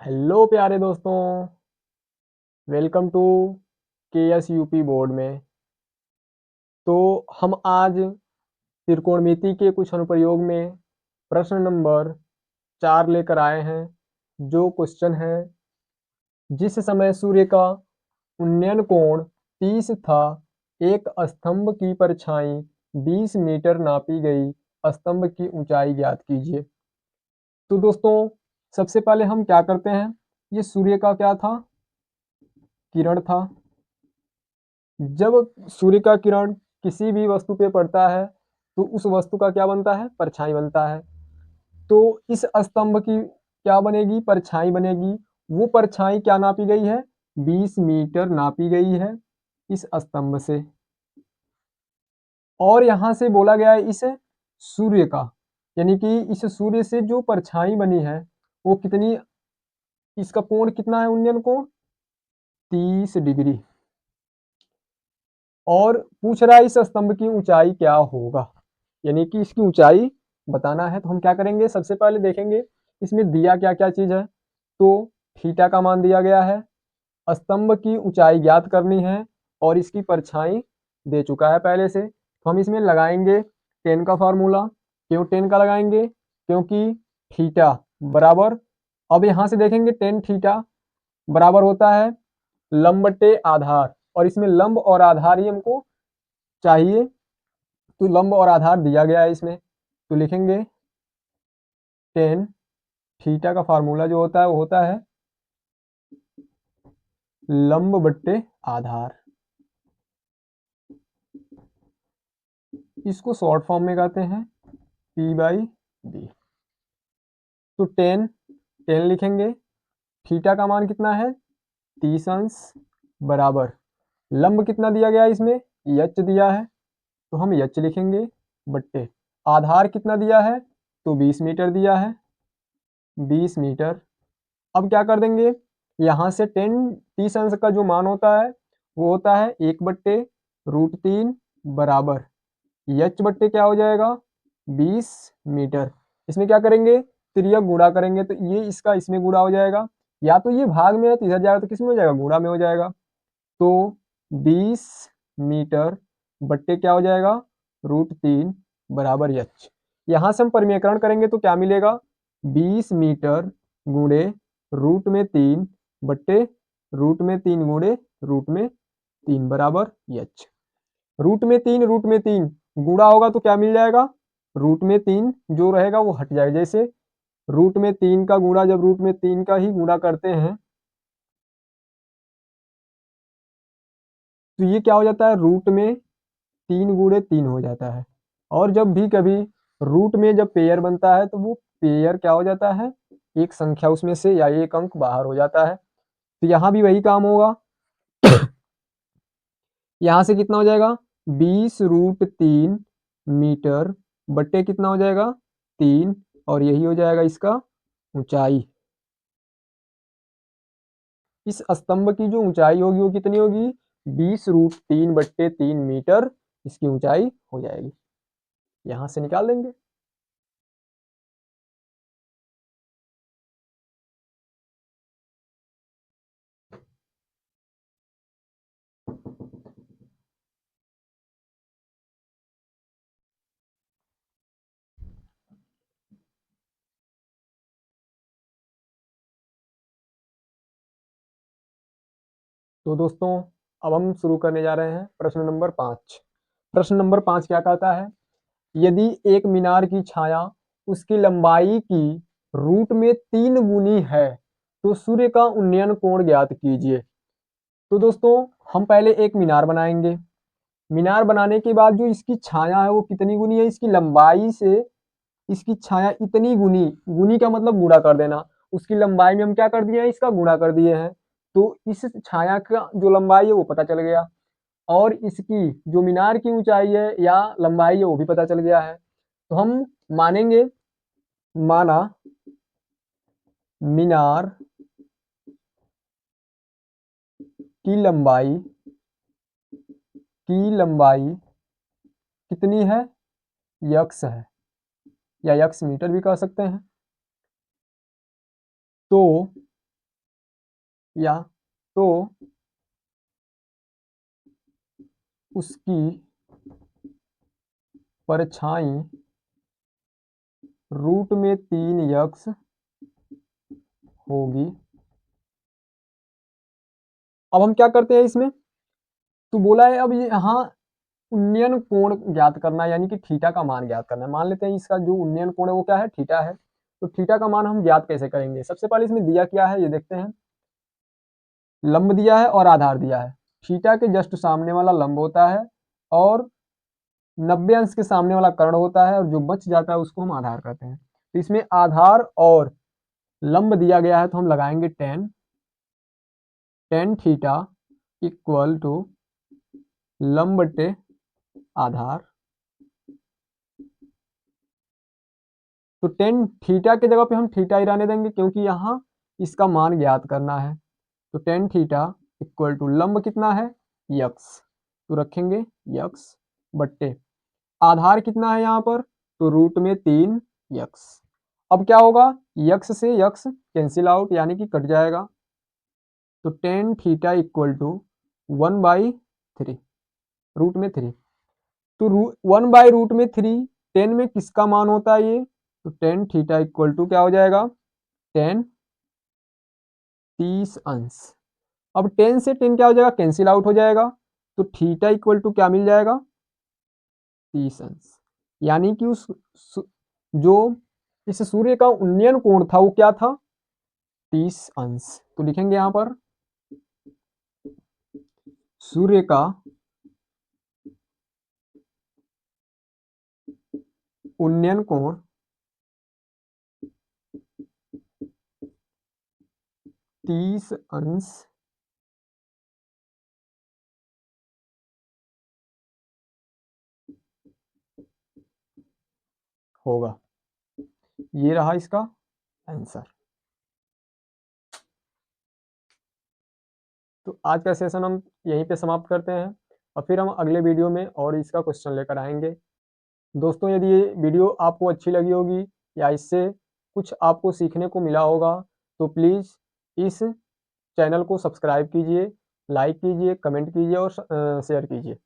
Hello प्यारे दोस्तों, welcome to KS UP board में। तो हम आज त्रिकोणमिति के कुछ अनुप्रयोग में प्रश्न नंबर 4 लेकर आए हैं। जो क्वेश्चन है, जिस समय सूर्य का उन्नयन कोण 30 था, एक स्तंभ की परछाई 20 मीटर नापी गई, स्तंभ की ऊंचाई ज्ञात कीजिए। तो दोस्तों, सबसे पहले हम क्या करते हैं, ये सूर्य का क्या था, किरण था। जब सूर्य का किरण किसी भी वस्तु पे पड़ता है तो उस वस्तु का क्या बनता है, परछाई बनता है। तो इस स्तंभ की क्या बनेगी, परछाई बनेगी। वो परछाई क्या नापी गई है, 20 मीटर नापी गई है इस स्तंभ से। और यहां से बोला गया है इस सूर्य का, यानी कि इस सूर्य से जो परछाई बनी है वो कितनी, इसका कोण कितना है, उन्नयन कोण 30 डिग्री। और पूछ रहा है इस स्तंभ की ऊंचाई क्या होगा, यानी कि इसकी ऊंचाई बताना है। तो हम क्या करेंगे, सबसे पहले देखेंगे इसमें दिया क्या क्या चीज है। तो थीटा का मान दिया गया है, स्तंभ की ऊंचाई ज्ञात करनी है और इसकी परछाई दे चुका है पहले से। तो हम इसमें लगाएंगे टेन का फार्मूला। क्यों टेन का लगाएंगे, क्योंकि थीटा बराबर, अब यहां से देखेंगे टेन थीटा बराबर होता है लंब बटे आधार, और इसमें लंब और आधार ही हमको चाहिए। तो लंब और आधार दिया गया है इसमें, तो लिखेंगे टेन थीटा का फार्मूला जो होता है वो होता है लंब बट्टे आधार। इसको शॉर्ट फॉर्म में कहते हैं पी बाई बी। तो टेन टेन लिखेंगे, थीटा का मान कितना है 30 अंश, बराबर लंब कितना दिया गया है इसमें, एच दिया है तो हम एच लिखेंगे, बट्टे आधार कितना दिया है, तो 20 मीटर दिया है, 20 मीटर। अब क्या कर देंगे, यहाँ से टेन 30 अंश का जो मान होता है वो होता है 1/√3 बराबर एच बट्टे क्या हो जाएगा 20 मीटर। इसमें क्या करेंगे, तिर्यक गुणा करेंगे तो ये इसका इसमें गुणा हो जाएगा, या तो ये भाग में है तो इधर जाएगा, तो किस में हो जाएगा, गुणा में हो जाएगा। तो 20 मीटर बट्टे क्या हो जाएगा √3 बराबर एच। यहाँ से हम परिमेयकरण करेंगे तो क्या मिलेगा, 20 मीटर गुणे √3 बट्टे √3 गुणे √3 बराबर एच। √3 गुणा होगा तो क्या मिल जाएगा, √3 जो रहेगा वो हट जाएगा। जैसे √3 का गुणा जब √3 का ही गुणा करते हैं तो ये क्या हो जाता है, √3 गुणे 3 हो जाता है। और जब भी कभी रूट में जब पेयर बनता है तो वो पेयर क्या हो जाता है, एक संख्या उसमें से या एक अंक बाहर हो जाता है। तो यहाँ भी वही काम होगा। यहाँ से कितना हो जाएगा, 20√3 मीटर बट्टे कितना हो जाएगा 3, और यही हो जाएगा इसका ऊंचाई। इस स्तंभ की जो ऊंचाई होगी वो कितनी होगी, 20√3 बट्टे 3 मीटर इसकी ऊंचाई हो जाएगी। यहां से निकाल देंगे। तो दोस्तों, अब हम शुरू करने जा रहे हैं प्रश्न नंबर 5। प्रश्न नंबर 5 क्या कहता है, यदि एक मीनार की छाया उसकी लंबाई की रूट में 3 गुनी है तो सूर्य का उन्नयन कोण ज्ञात कीजिए। तो दोस्तों, हम पहले एक मीनार बनाएंगे। मीनार बनाने के बाद जो इसकी छाया है वो कितनी गुनी है, इसकी लंबाई से इसकी छाया इतनी गुनी, गुनी का मतलब गुणा कर देना, उसकी लंबाई में हम क्या कर दिए हैं, इसका गुणा कर दिए हैं। तो इस छाया का जो लंबाई है वो पता चल गया, और इसकी जो मीनार की ऊंचाई है या लंबाई है वो भी पता चल गया है। तो हम मानेंगे, माना मीनार की लंबाई कितनी है, यक्स है, या यक्स मीटर भी कह सकते हैं। तो या तो उसकी परछाई रूट में 3x होगी। अब हम क्या करते हैं इसमें, तो बोला है अब ये यहाँ उन्नयन कोण ज्ञात करना है, यानी कि थीटा का मान ज्ञात करना है। मान लेते हैं इसका जो उन्नयन कोण है वो क्या है, थीटा है। तो थीटा का मान हम ज्ञात कैसे करेंगे, सबसे पहले इसमें दिया क्या है ये देखते हैं। लंब दिया है और आधार दिया है। थीटा के जस्ट सामने वाला लंब होता है और 90 अंश के सामने वाला कर्ण होता है, और जो बच जाता है उसको हम आधार कहते हैं। तो इसमें आधार और लंब दिया गया है, तो हम लगाएंगे टेन थीटा इक्वल टू लंब बटे आधार। तो टेन थीटा के जगह पे हम थीटा ही रहने देंगे, क्योंकि यहाँ इसका मान ज्ञात करना है। तो टेन थीटा इक्वल टू लंब कितना है, यक्स, तो रखेंगे यक्स बट्टे आधार कितना है यहाँ पर, तो रूट में 3x। अब क्या होगा, यक्स से यक्स कैंसिल आउट, यानी कि कट जाएगा। तो tan theta equal to 1/3 root में 3। तो 1/√3 10 में किसका मान होता है ये, तो टेन थीटा इक्वल टू क्या हो जाएगा, 10 30 अंश। अब 10 से 10 क्या हो जाएगा, कैंसिल आउट हो जाएगा। तो थीटा इक्वल टू क्या मिल जाएगा, 30 अंश। यानी कि जो इस सूर्य का उन्नयन कोण था वो क्या था, 30 अंश। तो लिखेंगे यहां पर सूर्य का उन्नयन कोण 30 अंश होगा। ये रहा इसका आंसर। तो आज का सेशन हम यहीं पे समाप्त करते हैं, और फिर हम अगले वीडियो में और इसका क्वेश्चन लेकर आएंगे। दोस्तों यदि ये वीडियो आपको अच्छी लगी होगी या इससे कुछ आपको सीखने को मिला होगा, तो प्लीज़ इस चैनल को सब्सक्राइब कीजिए, लाइक कीजिए, कमेंट कीजिए और शेयर कीजिए।